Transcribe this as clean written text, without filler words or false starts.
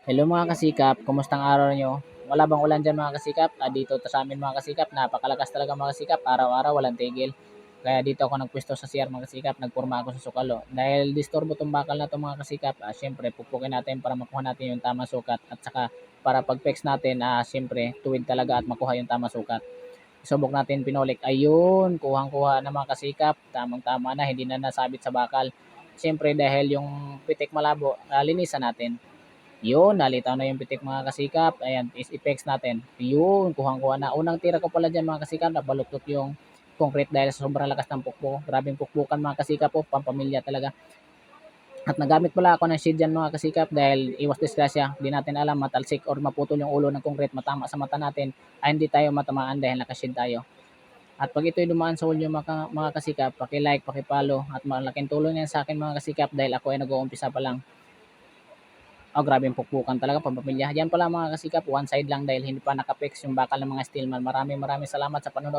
Hello mga kasikap, kumustang araw nyo? Wala bang ulan dyan mga kasikap? Dito sa amin mga kasikap, napakalakas talaga mga kasikap, araw-araw walang tigil. Kaya dito ako nagpwesto sa CR mga kasikap, nagpurma ako sa sukalo. Dahil disturbo tong bakal na to mga kasikap, syempre pupukin natin para makuha natin yung tamang sukat at saka para pag-pex natin, syempre tuwid talaga at makuha yung tamang sukat. Subok natin pinolik, ayun, kuhang-kuha na mga kasikap, tamang-tama na, hindi na nasabit sa bakal. Siyempre dahil yung pitik malabo, linisan natin. Yun, nalitaw na yung pitik mga kasikap. Ayan, is effects natin. Yun, kuhang-kuha na. Unang tira ko pala dyan mga kasikap, nabaluktot yung concrete dahil sa sobrang lakas ng pukpok. Grabing pukpukan mga kasikap po, pampamilya talaga. At nagamit pala ako ng shade dyan mga kasikap dahil iwas disgrasya. Hindi natin alam, matalsik or maputol yung ulo ng concrete, matama sa mata natin, ay hindi tayo matamaan dahil nakashade tayo. At pag ito'y dumaan sa ulyo mga kasikap, paki-like, paki-follow at malaking tulong yan sa akin mga kasikap dahil ako ay nag-uumpisa pa lang. Oh, grabe yung pukpukan talaga, pampamilya. Yan pala mga kasikap, one side lang dahil hindi pa nakapix yung bakal ng mga steelman. Maraming salamat sa panonood.